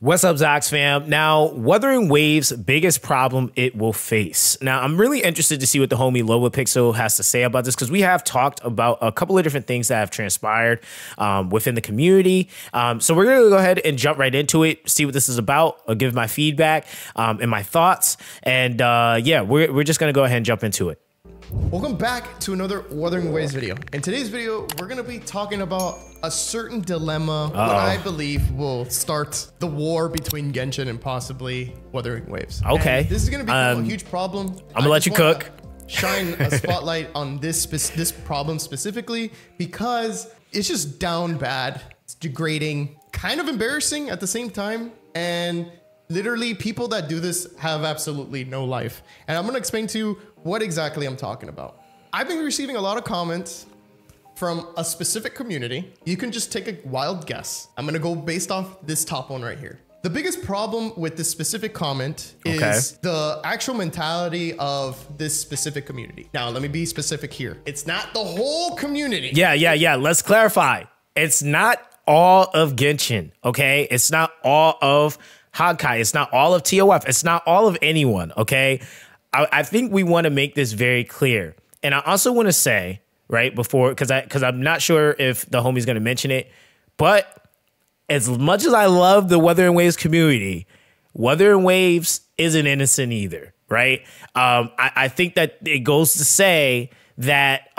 What's up, Zox fam? Now, Wuthering Waves' biggest problem it will face. Now, I'm really interested to see what the homie Lobas has to say about this, because we have talked about a couple of different things that have transpired within the community. So we're going to go ahead and jump right into it, see what this is about. I'll give my feedback and my thoughts. And yeah, we're just going to go ahead and jump into it. Welcome back to another Wuthering Waves video. In today's video, we're going to be talking about a certain dilemma that I believe will start the war between Genshin and possibly Wuthering Waves. Okay. And this is going to become a huge problem. I'm going to let you cook. Shine a spotlight on this problem specifically because it's just down bad. It's degrading, kind of embarrassing at the same time. And literally people that do this have absolutely no life. And I'm going to explain to you what exactly I'm talking about. I've been receiving a lot of comments from a specific community. You can just take a wild guess. I'm gonna go based off this top one right here. The biggest problem with this specific comment is the actual mentality of this specific community. Now, let me be specific here. It's not the whole community. Yeah. Let's clarify. It's not all of Genshin, okay? It's not all of Honkai. It's not all of TOF. It's not all of anyone, okay? I think we want to make this very clear. And I also want to say, right, before, because I'm not sure if the homie's going to mention it, but as much as I love the Wuthering Waves community, Wuthering Waves isn't innocent either, right? I think that it goes to say that,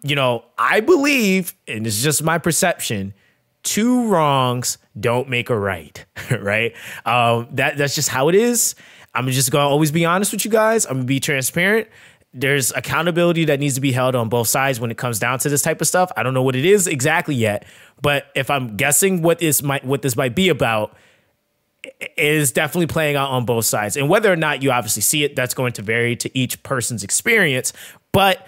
you know, I believe, and it's just my perception, two wrongs don't make a right, right? That's just how it is. I'm just going to always be honest with you guys. I'm going to be transparent. There's accountability that needs to be held on both sides when it comes down to this type of stuff. I don't know what it is exactly yet, but if I'm guessing what this might be about, it is definitely playing out on both sides. And whether or not you obviously see it, that's going to vary to each person's experience. But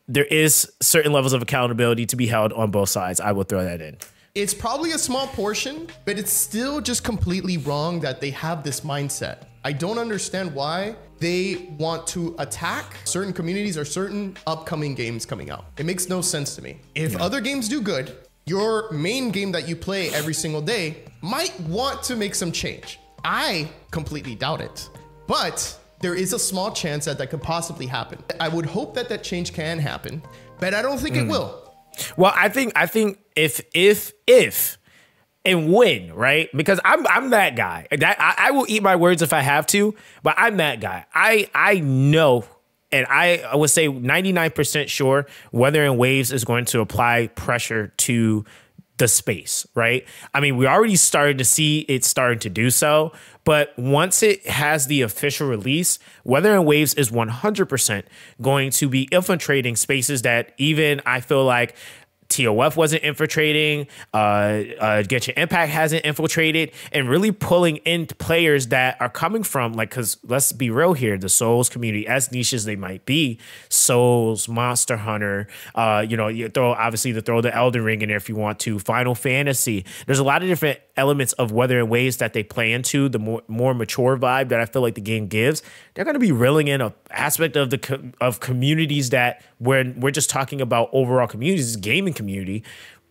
there is certain levels of accountability to be held on both sides. I will throw that in. It's probably a small portion, but it's still just completely wrong that they have this mindset. I don't understand why they want to attack certain communities or certain upcoming games coming out. It makes no sense to me. If other games do good, your main game that you play every single day might want to make some change. I completely doubt it, but there is a small chance that that could possibly happen. I would hope that that change can happen, but I don't think it will. Well, I think if and when, right? Because I'm that guy. I will eat my words if I have to, but I'm that guy. I know, and I would say 99% sure Wuthering Waves is going to apply pressure to the space, right? I mean, we already started to see it starting to do so, but once it has the official release, Wuthering Waves is 100% going to be infiltrating spaces that even I feel like TOF wasn't infiltrating, Genshin Impact hasn't infiltrated, and really pulling in players that are coming from, like, because let's be real here, the Souls community, as niche as they might be, Souls, Monster Hunter, you know, you throw the Elden Ring in there if you want to, Final Fantasy. There's a lot of different elements of Wuthering Waves that they play into, the more mature vibe that I feel like the game gives. They're going to be reeling in an aspect of the communities that we're just talking about overall communities, gaming community,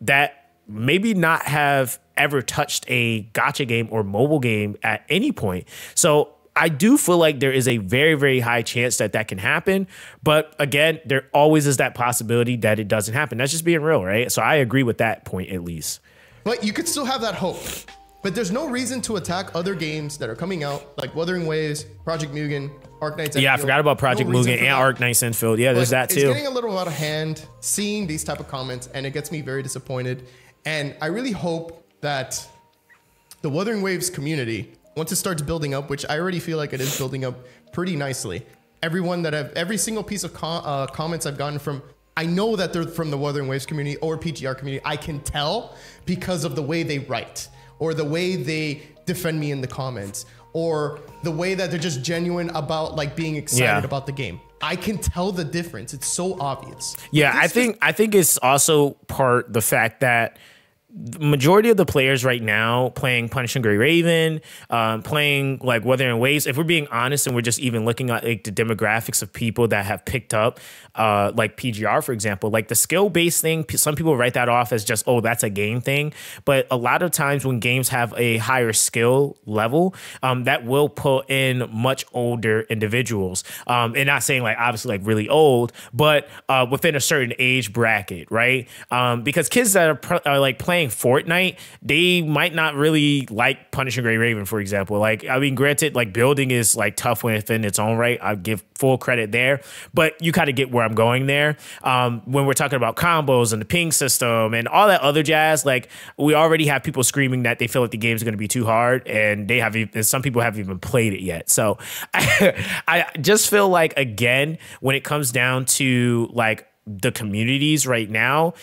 that maybe not have ever touched a gacha game or mobile game at any point. So I do feel like there is a very, very high chance that that can happen. But again, there always is that possibility that it doesn't happen. That's just being real, right? So I agree with that point, at least. But you could still have that hope. But there's no reason to attack other games that are coming out, like Wuthering Waves, Project Mugan, Arknight's Enfield. Yeah, I forgot about Project Mugan and Arknight's Enfield. Yeah, there's that too. It's getting a little out of hand seeing these type of comments, and it gets me very disappointed. And I really hope that the Wuthering Waves community, once it starts building up, which I already feel like it is building up pretty nicely, every single piece of comments I've gotten from, I know that they're from the Wuthering Waves community or PGR community. I can tell because of the way they write or the way they defend me in the comments or the way that they're just genuine about like being excited about the game. I can tell the difference. It's so obvious. Yeah, I think it's also part the fact that the majority of the players right now playing Punishing Gray Raven, playing like Wuthering Waves, if we're being honest and we're just even looking at like the demographics of people that have picked up like PGR, for example, like the skill-based thing, some people write that off as just, oh, that's a game thing. But a lot of times when games have a higher skill level, that will pull in much older individuals. And not saying like obviously like really old, but within a certain age bracket, right? Because kids that are like playing Fortnite, they might not really like Punishing Gray Raven, for example. Like, I mean, granted, like building is like tough within its own right. I give full credit there, but you kind of get where I'm going there. When we're talking about combos and the ping system and all that other jazz, like we already have people screaming that they feel like the game's going to be too hard, and some people haven't even played it yet. So I just feel like, again, when it comes down to like the communities right now,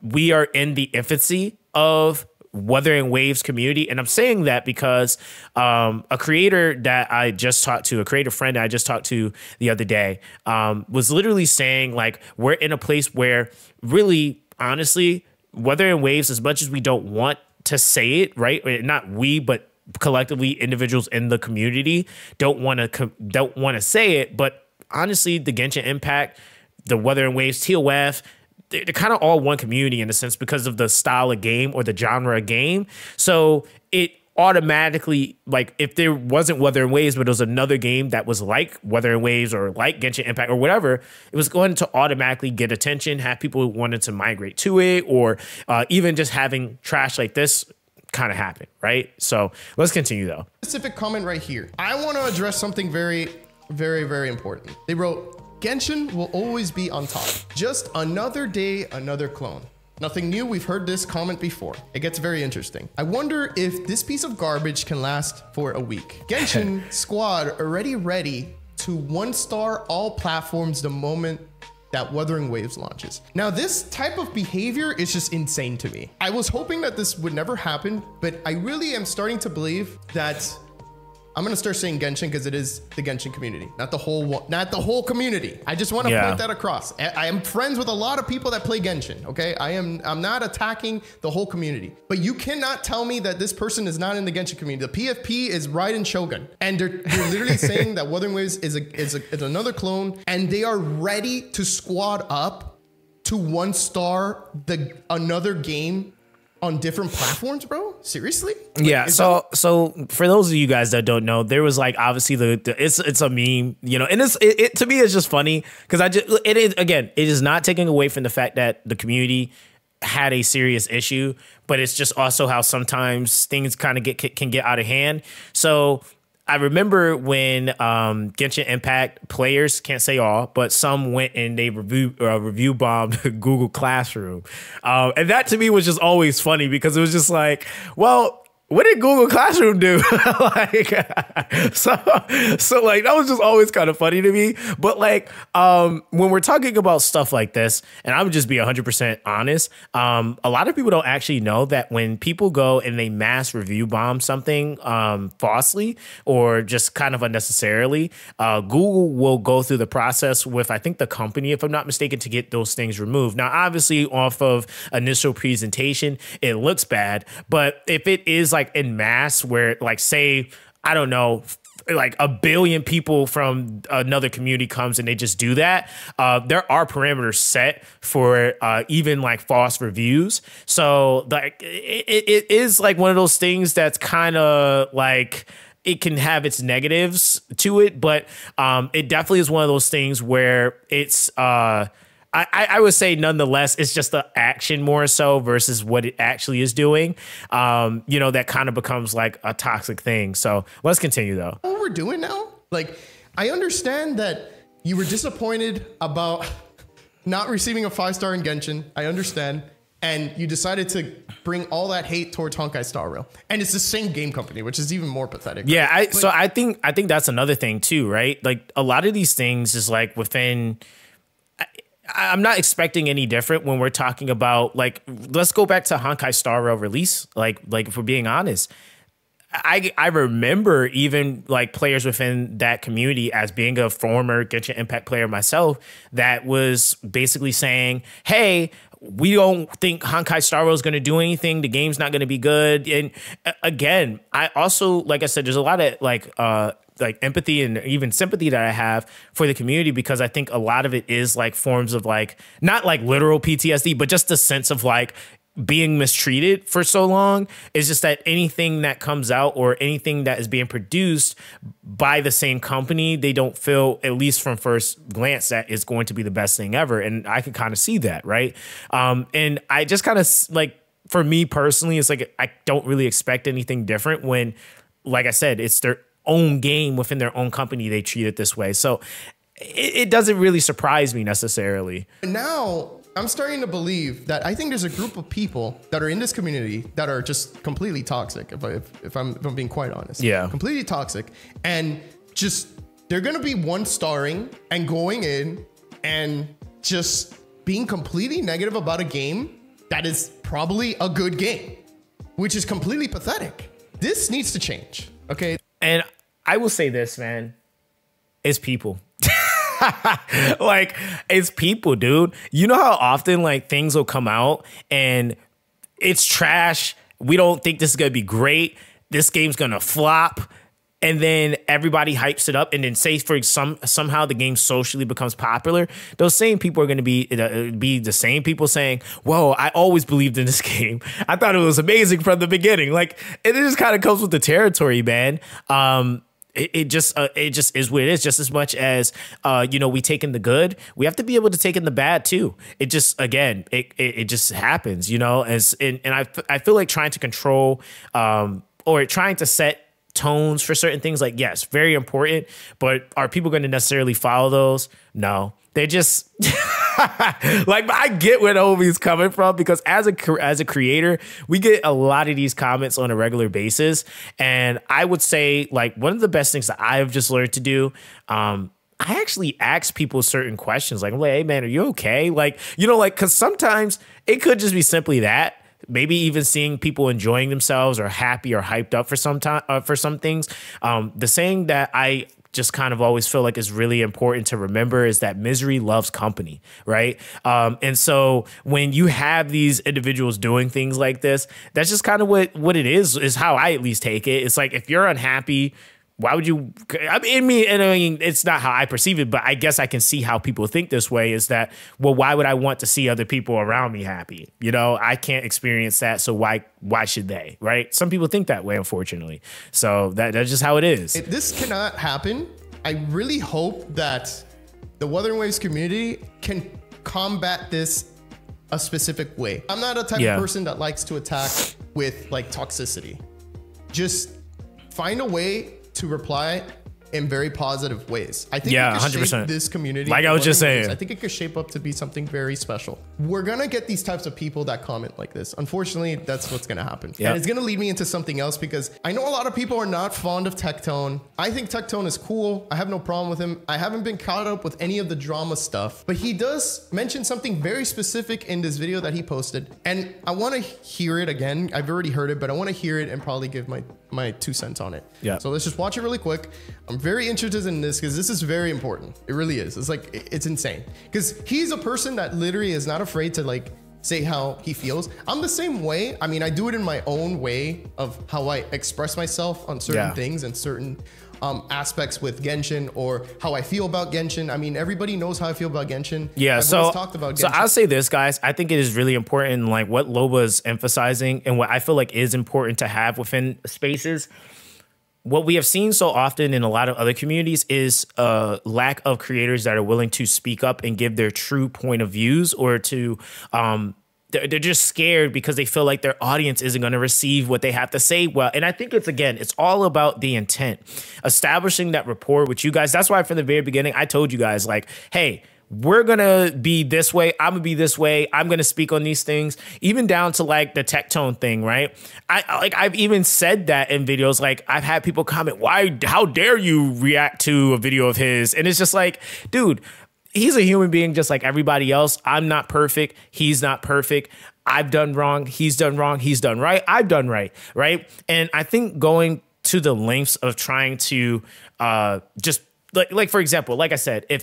we are in the infancy of Wuthering Waves community. And I'm saying that because a creator that I just talked to, a creator friend that I just talked to the other day, was literally saying like, we're in a place where really, honestly, Wuthering Waves, as much as we don't want to say it, right? Not we, but collectively individuals in the community don't want to say it. But honestly, the Genshin Impact, the Wuthering Waves, TOF, they're kind of all one community in a sense because of the style of game or the genre of game. So it automatically, like if there wasn't Wuthering Waves, but it was another game that was like Wuthering Waves or like Genshin Impact or whatever, it was going to automatically get attention, have people who wanted to migrate to it, or even just having trash like this kind of happen, right? So let's continue though. Specific comment right here. I want to address something very, very, very important. They wrote, Genshin will always be on top. Just another day, another clone. Nothing new, we've heard this comment before. It gets very interesting. I wonder if this piece of garbage can last for a week. Genshin squad already ready to 1-star all platforms the moment that Wuthering Waves launches. Now, this type of behavior is just insane to me. I was hoping that this would never happen, but I really am starting to believe that I'm gonna start saying Genshin because it is the Genshin community, not the whole community. I just want to point that across. I am friends with a lot of people that play Genshin. Okay, I'm not attacking the whole community, but you cannot tell me that this person is not in the Genshin community. The PFP is Raiden Shogun, and they're literally saying that Wuthering Waves is another clone, and they are ready to squad up to 1-star another game on different platforms, bro? Seriously? Yeah. So for those of you guys that don't know, there was like obviously it's a meme, you know, and it to me it's just funny because it is not taking away from the fact that the community had a serious issue, but it's just also how sometimes things kind of can get out of hand. So I remember when Genshin Impact players, can't say all, but some went and they review bombed Google Classroom. And that to me was just always funny because it was just like, well, what did Google Classroom do? Like, so like that was just always kind of funny to me. But like, when we're talking about stuff like this, and I would just be 100% honest, a lot of people don't actually know that when people go and they mass review bomb something falsely or just kind of unnecessarily, Google will go through the process with, I think, the company, if I'm not mistaken, to get those things removed. Now, obviously, off of initial presentation, it looks bad, but if it is like in mass where like, say, I don't know, like a billion people from another community comes and they just do that, there are parameters set for even like false reviews. So like it is like one of those things that's kind of like, it can have its negatives to it, but it definitely is one of those things where it's I would say nonetheless, it's just the action more so versus what it actually is doing. You know, that kind of becomes like a toxic thing. So let's continue though. What we're doing now, like, I understand that you were disappointed about not receiving a 5-star in Genshin. I understand. And you decided to bring all that hate towards Honkai Star Rail. And it's the same game company, which is even more pathetic. Yeah, so I think that's another thing too, right? Like a lot of these things is like within... I'm not expecting any different when we're talking about, like, let's go back to Honkai Star Rail release. Like if we're being honest, I remember even like players within that community, as being a former Genshin Impact player myself, that was basically saying, hey, we don't think Honkai Star Rail is going to do anything. The game's not going to be good. And again, I also, like I said, there's a lot of like empathy and even sympathy that I have for the community, because I think a lot of it is like forms of like, not like literal PTSD, but just the sense of like being mistreated for so long. Is just that anything that comes out or anything that is being produced by the same company, they don't feel, at least from first glance, that is going to be the best thing ever. And I could kind of see that, right? And I just kind of like, for me personally, it's like I don't really expect anything different when, like I said, it's their own game within their own company, they treat it this way. So it doesn't really surprise me necessarily. Now I'm starting to believe that I think there's a group of people that are in this community that are just completely toxic. If I'm being quite honest, yeah, completely toxic, and just they're gonna be one starring and going in and just being completely negative about a game that is probably a good game, which is completely pathetic. This needs to change. Okay. And I will say this, man, it's people. Like, it's people, dude. You know how often like things will come out and it's trash. We don't think this is going to be great. This game's going to flop. And then everybody hypes it up, and then say for somehow the game socially becomes popular. Those same people are going to be the same people saying, "Whoa, I always believed in this game. I thought it was amazing from the beginning." Like, it just kind of comes with the territory, man. It just is what it is. Just as much as we take in the good, we have to be able to take in the bad too. It just, again, it just happens, and I feel like trying to control or trying to set tones for certain things, like, yes, very important, but are people going to necessarily follow those? No, they just like, I get where the homie's coming from, because as a creator, we get a lot of these comments on a regular basis. And I would say, like, one of the best things that I have just learned to do, I actually ask people certain questions. Like, I'm like, "Hey man, are you okay?" Like, cause sometimes it could just be simply that. Maybe even seeing people enjoying themselves or happy or hyped up for some things. The saying that I just kind of always feel like is really important to remember is that misery loves company, right? And so when you have these individuals doing things like this, that's just kind of what it is how I at least take it. It's like, if you're unhappy, why would you? I mean, it's not how I perceive it, but I guess I can see how people think this way. Is that, well, why would I want to see other people around me happy? I can't experience that, so why should they? Right? Some people think that way, unfortunately. So that's just how it is. This cannot happen. I really hope that the Wuthering Waves community can combat this a specific way. I'm not a type of person that likes to attack with like toxicity. Just find a way to reply in very positive ways. I think it could 100%. shape this community. Like I was just saying, I think it could shape up to be something very special. We're gonna get these types of people that comment like this. Unfortunately, that's what's gonna happen. Yep. And it's gonna lead me into something else, because I know a lot of people are not fond of Tectone. I think Tectone is cool. I have no problem with him. I haven't been caught up with any of the drama stuff, but he does mention something very specific in this video that he posted. And I wanna hear it again. I've already heard it, but I wanna hear it and probably give my 2 cents on it. Yeah. So let's just watch it really quick. I'm very interested in this because this is very important. It really is. It's like, it's insane. Because he's a person that literally is not afraid to like say how he feels. I'm the same way. I mean, I do it in my own way of how I express myself on certain things and certain aspects with Genshin, or how I feel about Genshin. I mean, everybody knows how I feel about Genshin. Yeah, I've always talked about Genshin. So I'll say this, guys. I think it is really important, like what Lobas is emphasizing and what I feel like is important to have within spaces. What we have seen so often in a lot of other communities is a lack of creators that are willing to speak up and give their true point of views, or to they're just scared because they feel like their audience isn't going to receive what they have to say well. And I think it's all about the intent, establishing that rapport with you guys. That's why from the very beginning, I told you guys, like, hey, we're going to be this way. I'm going to be this way. I'm going to speak on these things, even down to like the Tectone thing, right? I've even said that in videos. Like, I've had people comment, how dare you react to a video of his? And it's just like, dude, he's a human being just like everybody else. I'm not perfect. He's not perfect. I've done wrong. He's done wrong. He's done right. I've done right. Right. And I think going to the lengths of trying to just like for example, like I said, if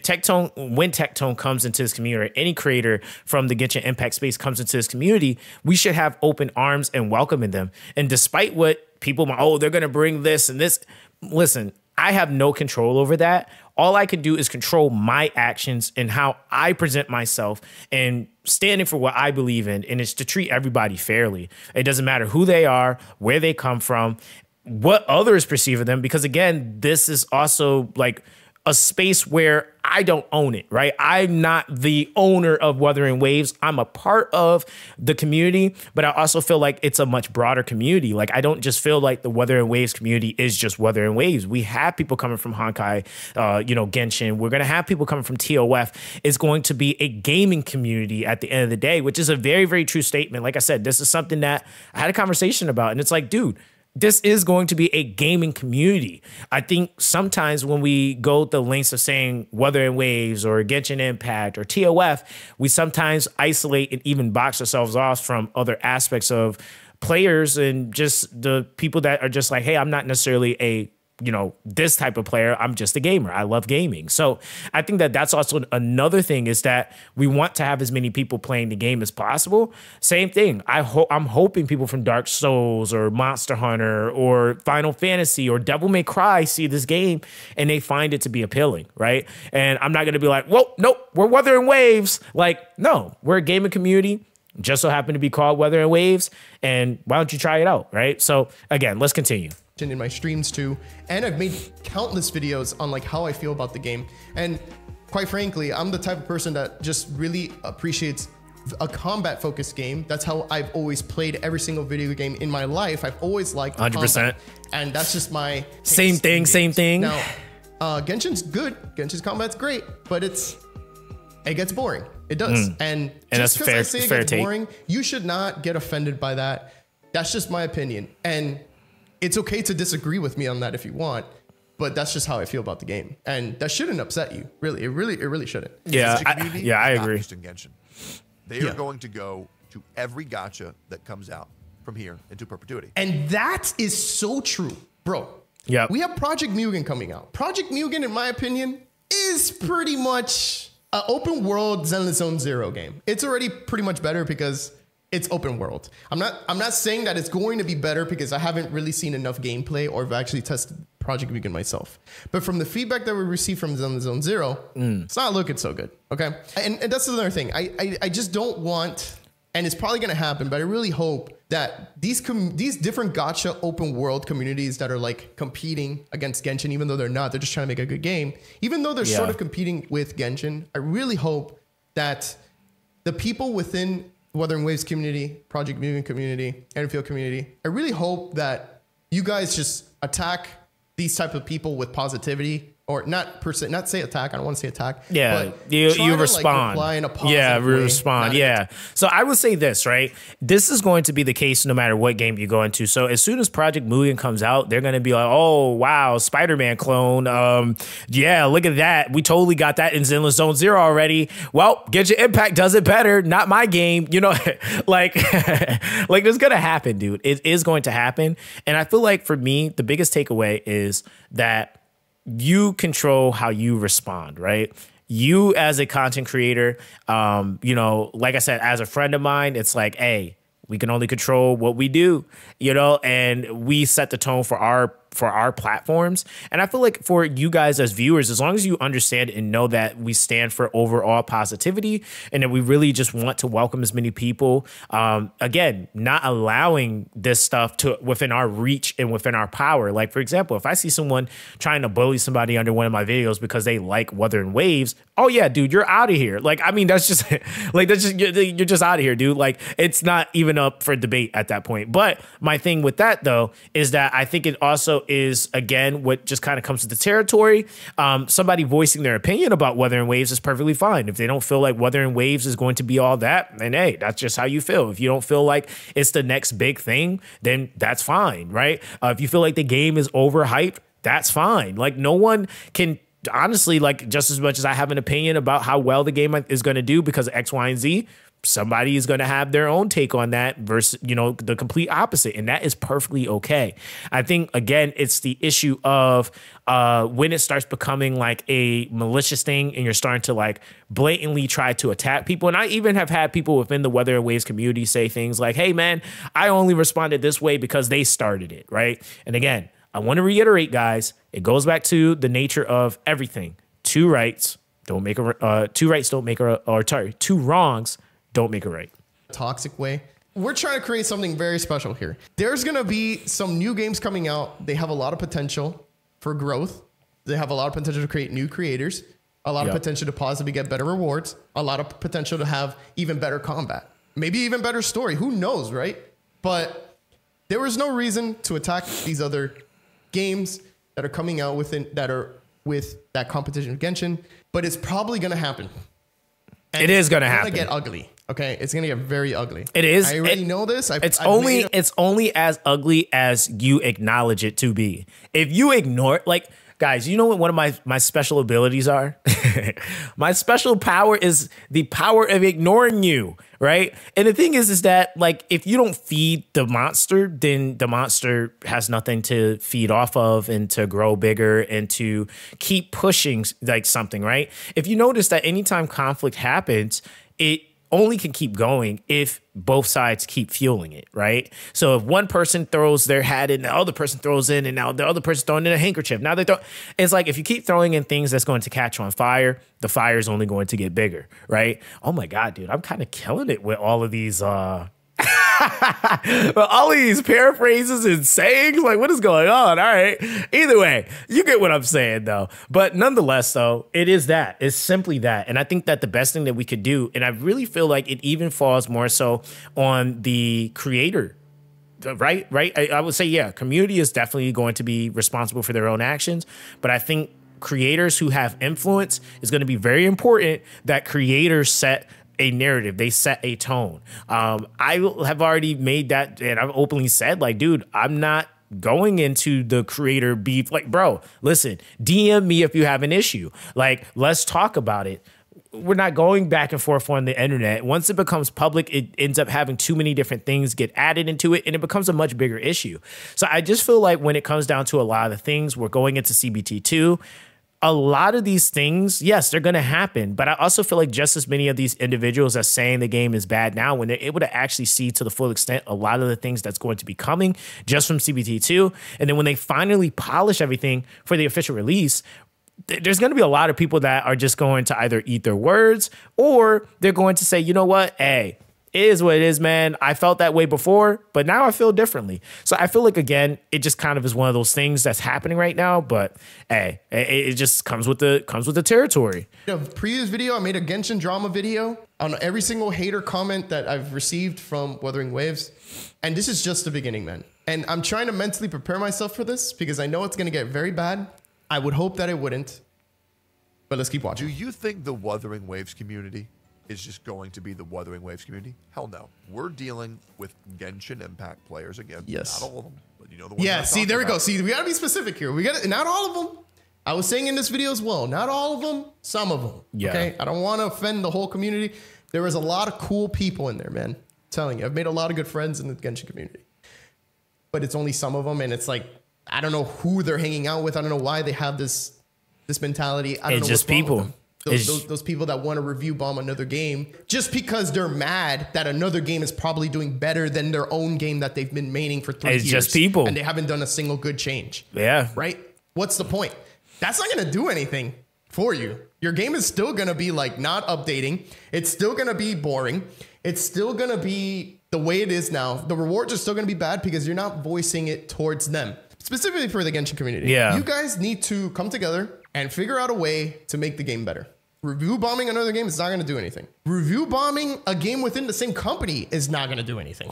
when Tectone comes into this community, or any creator from the Genshin Impact space comes into this community, we should have open arms and welcoming them. And despite what people, they're going to bring this and this. Listen, I have no control over that. All I can do is control my actions and how I present myself and standing for what I believe in. And it's to treat everybody fairly. It doesn't matter who they are, where they come from, what others perceive of them. Because again, this is also like a space where I don't own it, right? I'm not the owner of Wuthering Waves. I'm a part of the community, but I also feel like it's a much broader community. Like, I don't just feel like the Wuthering Waves community is just Wuthering Waves. We have people coming from Honkai, Genshin. We're going to have people coming from TOF. It's going to be a gaming community at the end of the day, which is a very, very true statement. Like I said, this is something that I had a conversation about, and it's like, dude, this is going to be a gaming community. I think sometimes when we go the lengths of saying Wuthering Waves or Genshin Impact or TOF, we sometimes isolate and even box ourselves off from other aspects of players and just the people that are just like, hey, I'm not necessarily this type of player. I'm just a gamer. I love gaming. So I think that that's also another thing, is that we want to have as many people playing the game as possible. Same thing. I'm hoping people from Dark Souls or Monster Hunter or Final Fantasy or Devil May Cry see this game and they find it to be appealing, right? And I'm not going to be like, well, nope, we're Wuthering Waves. Like, no, we're a gaming community. Just so happen to be called Wuthering Waves. And why don't you try it out, right? So again, let's continue. In my streams too, and I've made countless videos on like how I feel about the game. And quite frankly, I'm the type of person that just really appreciates a combat focused game. That's how I've always played every single video game in my life. I've always liked 100%, combat, and that's just my same thing. Now, Genshin's good. Genshin's combat's great, but it gets boring. It does, and just because I say it gets boring, you should not get offended by that. That's just my opinion, and it's okay to disagree with me on that if you want, but that's just how I feel about the game, and that shouldn't upset you. Really, it really shouldn't. Yeah, I agree. In Genshin, they are going to go to every gacha that comes out from here into perpetuity, and that is so true, bro. Yeah, we have Project Mugan coming out. Project Mugan, in my opinion, is pretty much an open world Zenless Zone Zero game. It's already pretty much better because it's open world. I'm not saying that it's going to be better because I haven't really seen enough gameplay or have actually tested Project Mugan myself. But from the feedback that we received from Zenless Zone Zero, it's not looking so good. Okay, and that's another thing. I just don't want, and it's probably going to happen, but I really hope that these different gacha open world communities that are like competing against Genshin, even though they're not, they're just trying to make a good game. Even though they're sort of competing with Genshin, I really hope that the people within Wuthering Waves community, Project Mugan community, Enfield community, I really hope that you guys just attack these type of people with positivity, or not per se, not say attack. I don't want to say attack. Yeah, you respond. Respond. Yeah. So I would say this, right? This is going to be the case no matter what game you go into. So as soon as Project Mugan comes out, they're going to be like, oh, wow, Spider-Man clone. Yeah, look at that. We totally got that in Zenless Zone Zero already. Well, Genshin Impact does it better. Not my game. Like it's going to happen, dude. It is going to happen. And I feel like for me, the biggest takeaway is that you control how you respond, right? You as a content creator, like I said, as a friend of mine, it's like, hey, we can only control what we do, and we set the tone for our platforms. And I feel like for you guys as viewers, as long as you understand and know that we stand for overall positivity and that we really just want to welcome as many people, again, not allowing this stuff to within our reach and within our power. Like, for example, if I see someone trying to bully somebody under one of my videos because they like Wuthering Waves, oh yeah, dude, you're out of here. Like, I mean, that's just you're just out of here, dude. Like, it's not even up for debate at that point. But my thing with that though is that I think it also is, again, what just kind of comes with the territory. Somebody voicing their opinion about Wuthering Waves is perfectly fine. If they don't feel like Wuthering Waves is going to be all that, then hey, that's just how you feel. If you don't feel like it's the next big thing, then that's fine, right? If you feel like the game is overhyped, that's fine. Like, no one can, honestly, like, just as much as I have an opinion about how well the game is going to do because of X, Y, and Z, somebody is going to have their own take on that versus, you know, the complete opposite. And that is perfectly okay. I think, again, it's the issue of when it starts becoming like a malicious thing and you're starting to like blatantly try to attack people. And I even have had people within the Wuthering Waves community say things like, hey, man, I only responded this way because they started it. Right. And again, I want to reiterate, guys, it goes back to the nature of everything. Two rights don't make a two rights don't make a, or sorry, two wrongs don't make it right. Toxic way. We're trying to create something very special here. There's going to be some new games coming out. They have a lot of potential for growth. They have a lot of potential to create new creators, a lot of potential to possibly get better rewards, a lot of potential to have even better combat, maybe even better story. Who knows, right? But there was no reason to attack these other games that are coming out within that are with that competition of Genshin, but it's probably going to happen. And it is going to happen. It's going to get ugly. Okay, it's gonna get very ugly. It is. I already know this. It's only as ugly as you acknowledge it to be. If you ignore it, like, guys, you know what one of my special abilities are? My special power is the power of ignoring you, right? And the thing is that, like, if you don't feed the monster, then the monster has nothing to feed off of and to grow bigger and to keep pushing like something, right? If you notice that anytime conflict happens, it only can keep going if both sides keep fueling it, right? So if one person throws their hat in, the other person throws in, and now the other person throwing in a handkerchief. Now it's like if you keep throwing in things that's going to catch on fire, the fire is only going to get bigger, right? Oh my God, dude, I'm kind of killing it with all of these but all of these paraphrases and sayings, like, what is going on? All right. Either way, you get what I'm saying, though. But nonetheless, though, it is that. It's simply that. And I think that the best thing that we could do, and I really feel like it even falls more so on the creator, right? I would say, yeah, community is definitely going to be responsible for their own actions. But I think creators who have influence is going to be very important that creators set a narrative. They set a tone. I have already made that, and I've openly said, like, dude, I'm not going into the creator beef. Like, bro, listen, DM me if you have an issue. Like, let's talk about it. We're not going back and forth on the internet. Once it becomes public, it ends up having too many different things get added into it, and it becomes a much bigger issue. So I just feel like when it comes down to a lot of the things, we're going into CBT2. A lot of these things, yes, they're going to happen. But I also feel like just as many of these individuals are saying the game is bad now, when they're able to actually see to the full extent a lot of the things that's going to be coming just from CBT2. And then when they finally polish everything for the official release, there's going to be a lot of people that are just going to either eat their words or they're going to say, you know what? Hey, it is what it is, man. I felt that way before, but now I feel differently. So I feel like, again, it just kind of is one of those things that's happening right now. But hey, it just comes with the territory. In a previous video, I made a Genshin drama video on every single hater comment that I've received from Wuthering Waves. And this is just the beginning, man. And I'm trying to mentally prepare myself for this because I know it's going to get very bad. I would hope that it wouldn't. But let's keep watching. Do you think the Wuthering Waves community is just going to be the Wuthering Waves community? Hell no. We're dealing with Genshin Impact players again. Yes. Not all of them, but you know the ones. Yeah, see, there we go. See, we got to be specific here. We got to, not all of them. I was saying in this video as well, not all of them, some of them. Yeah. Okay. I don't want to offend the whole community. There was a lot of cool people in there, man. I'm telling you, I've made a lot of good friends in the Genshin community, but it's only some of them. And it's like, I don't know who they're hanging out with. I don't know why they have this mentality. I don't know. It's just people. Those people that want to review bomb another game just because they're mad that another game is probably doing better than their own game that they've been maining for 3 years. It's just people. And they haven't done a single good change. Yeah. Right? What's the point? That's not going to do anything for you. Your game is still going to be like not updating. It's still going to be boring. It's still going to be the way it is now. The rewards are still going to be bad because you're not voicing it towards them. Specifically for the Genshin community. Yeah. You guys need to come together and figure out a way to make the game better. Review bombing another game is not going to do anything. Review bombing a game within the same company is not going to do anything.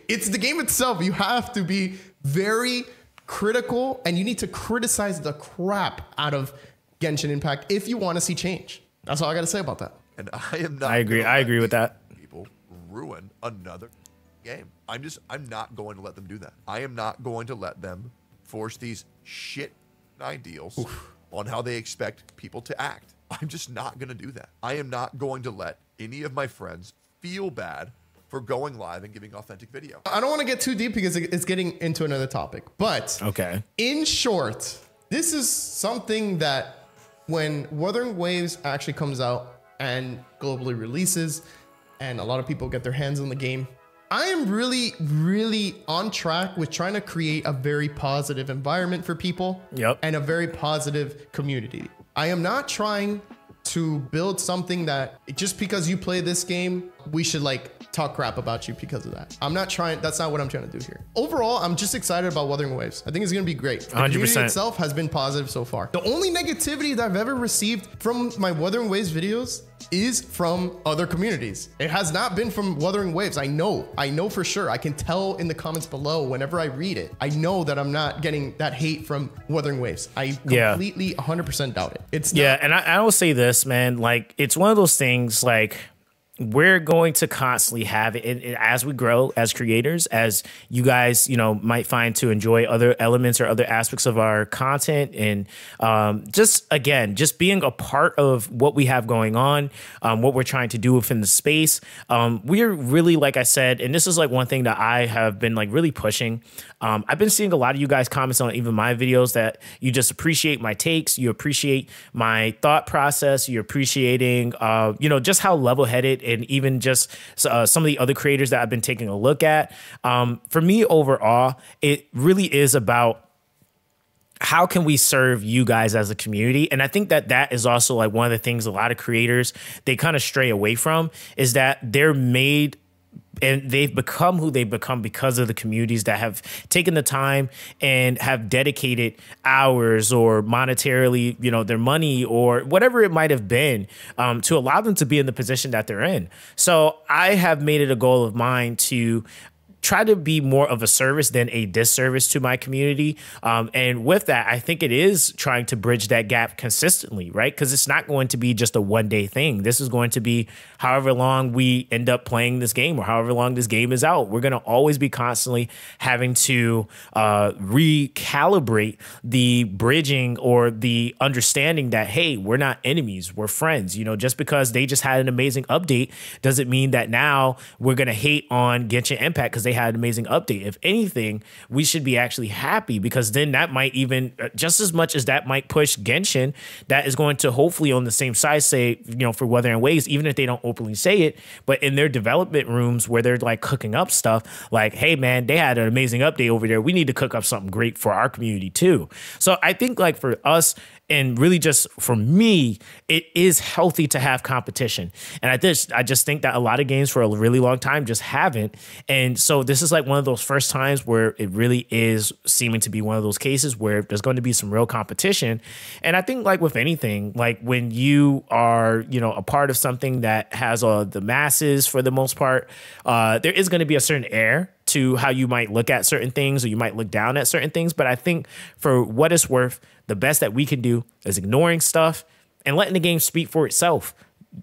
It's the game itself. You have to be very critical and you need to criticize the crap out of Genshin Impact if you want to see change. That's all I got to say about that. And I am not. I agree with that. People ruin another game. I'm not going to let them do that. I am not going to let them force these shit ideals on how they expect people to act. I'm just not going to do that. I am not going to let any of my friends feel bad for going live and giving authentic video. I don't want to get too deep because it's getting into another topic. But okay, in short, this is something that when Wuthering Waves actually comes out and globally releases and a lot of people get their hands on the game, I am really, really on track with trying to create a very positive environment for people. Yep. And a very positive community. I am not trying to build something that just because you play this game, we should like talk crap about you because of that. I'm not trying, that's not what I'm trying to do here. Overall, I'm just excited about Wuthering Waves. I think it's gonna be great. The 100%. community itself has been positive so far. The only negativity that I've ever received from my Wuthering Waves videos is from other communities. It has not been from Wuthering Waves. I know for sure. I can tell in the comments below whenever I read it. I know that I'm not getting that hate from Wuthering Waves. I completely 100% doubt it. It's not. Yeah, and I will say this, man, like it's one of those things like we're going to constantly have it as we grow as creators, as you guys, you know, might find to enjoy other elements or other aspects of our content. And just being a part of what we have going on, what we're trying to do within the space. We're really, like I said, and this is like one thing that I have been like really pushing. I've been seeing a lot of you guys comments on even my videos that you just appreciate my takes. You appreciate my thought process. You're appreciating, just how level-headed and even just some of the other creators that I've been taking a look at. For me, overall, it really is about how can we serve you guys as a community? And I think that is also like one of the things a lot of creators, they kind of stray away from, is that they're made and they've become who they've become because of the communities that have taken the time and have dedicated hours or monetarily, their money or whatever it might have been to allow them to be in the position that they're in. So I have made it a goal of mine to try to be more of a service than a disservice to my community. And with that, I think it is trying to bridge that gap consistently, right? Because it's not going to be just a one-day thing. This is going to be however long we end up playing this game or however long this game is out. We're going to always be constantly having to recalibrate the bridging or the understanding that, hey, we're not enemies, we're friends. Just because they just had an amazing update doesn't mean that now we're going to hate on Genshin Impact because they had an amazing update. If anything, we should be actually happy, because then that might even, just as much as that might push Genshin, that is going to hopefully on the same side say, for Wuthering Waves, even if they don't openly say it, but in their development rooms where they're like cooking up stuff, like, hey man, they had an amazing update over there. We need to cook up something great for our community too. So I think like for us, and really just for me, it is healthy to have competition. And I just think that a lot of games for a really long time just haven't. And so this is like one of those first times where it really is seeming to be one of those cases where there's going to be some real competition. And I think like with anything, like when you are, a part of something that has the masses for the most part, there is going to be a certain air to how you might look at certain things or you might look down at certain things. But I think for what it's worth, the best that we can do is ignoring stuff and letting the game speak for itself.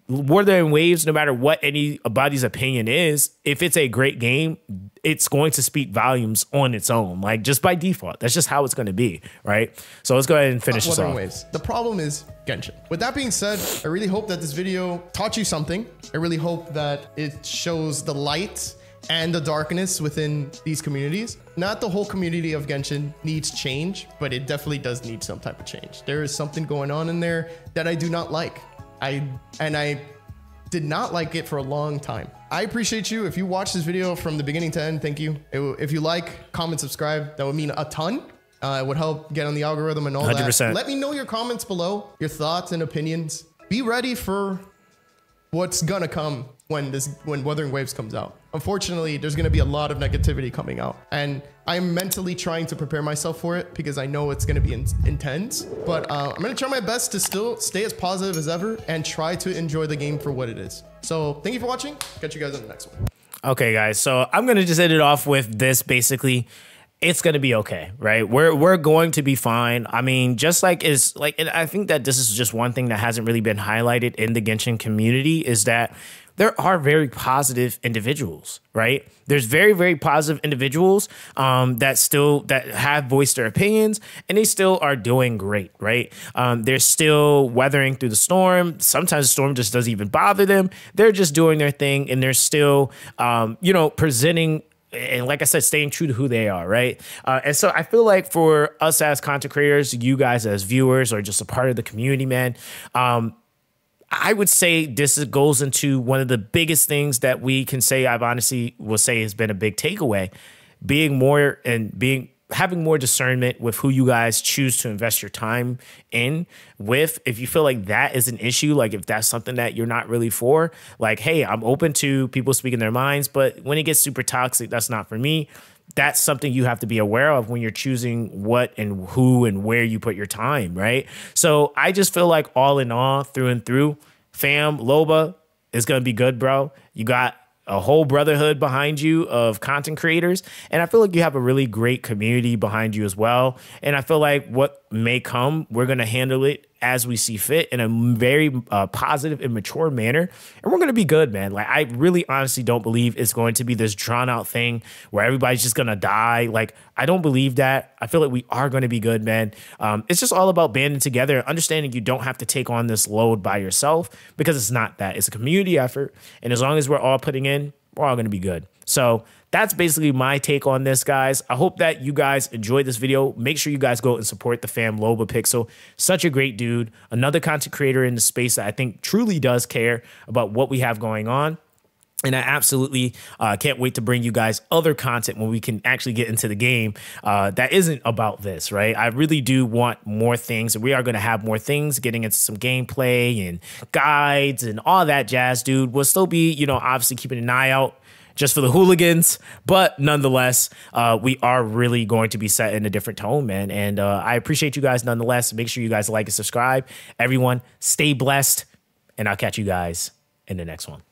Wuthering Waves, no matter what anybody's opinion is, if it's a great game, it's going to speak volumes on its own, like just by default. That's just how it's going to be, right? So let's go ahead and finish this off. Waves. The problem is Genshin. With that being said, I really hope that this video taught you something. I really hope that it shows the light and the darkness within these communities. Not the whole community of Genshin needs change, but it definitely does need some type of change. There is something going on in there that I do not like. I did not like it for a long time. I appreciate you. If you watch this video from the beginning to end, thank you. If you like, comment, subscribe, that would mean a ton. It would help get on the algorithm and all 100%. That. Let me know your comments below, your thoughts and opinions. Be ready for what's gonna come when Wuthering Waves comes out. Unfortunately, there's gonna be a lot of negativity coming out, and I'm mentally trying to prepare myself for it because I know it's gonna be intense, but I'm gonna try my best to still stay as positive as ever and try to enjoy the game for what it is. So thank you for watching. Catch you guys on the next one. Okay, guys, so I'm gonna just end it off with this basically. It's going to be okay, right? We're going to be fine. I mean, just like and I think that this is just one thing that hasn't really been highlighted in the Genshin community is that there are very positive individuals, right? There's very, very positive individuals that have voiced their opinions, and they still are doing great, right? They're still weathering through the storm. Sometimes the storm just doesn't even bother them. They're just doing their thing, and they're still, presenting, and like I said, staying true to who they are, right? And so I feel like for us as content creators, you guys as viewers, or just a part of the community, man, I would say this goes into one of the biggest things that we can say, I've honestly will say has been a big takeaway, having more discernment with who you guys choose to invest your time in with. If you feel like that is an issue, like if that's something that you're not really for, like, hey, I'm open to people speaking their minds, but when it gets super toxic, that's not for me. That's something you have to be aware of when you're choosing what and who and where you put your time, right? So I just feel like all in all, through and through, fam, Loba is going to be good, bro. You got a whole brotherhood behind you of content creators. And I feel like you have a really great community behind you as well. And I feel like what may come, we're going to handle it as we see fit in a very positive and mature manner. And we're going to be good, man. Like, I really honestly don't believe it's going to be this drawn out thing where everybody's just going to die. Like, I don't believe that. I feel like we are going to be good, man. It's just all about banding together and understanding you don't have to take on this load by yourself, because it's not that. It's a community effort. And as long as we're all putting in, we're all going to be good. So that's basically my take on this, guys. I hope that you guys enjoyed this video. Make sure you guys go and support the fam, Loba Pixel. Such a great dude. Another content creator in the space that I think truly does care about what we have going on. And I absolutely can't wait to bring you guys other content when we can actually get into the game that isn't about this, right? I really do want more things. We are going to have more things, getting into some gameplay and guides and all that jazz, dude. We'll still be, obviously keeping an eye out just for the hooligans. But nonetheless, we are really going to be set in a different tone, man. And I appreciate you guys nonetheless. Make sure you guys like and subscribe. Everyone, stay blessed. And I'll catch you guys in the next one.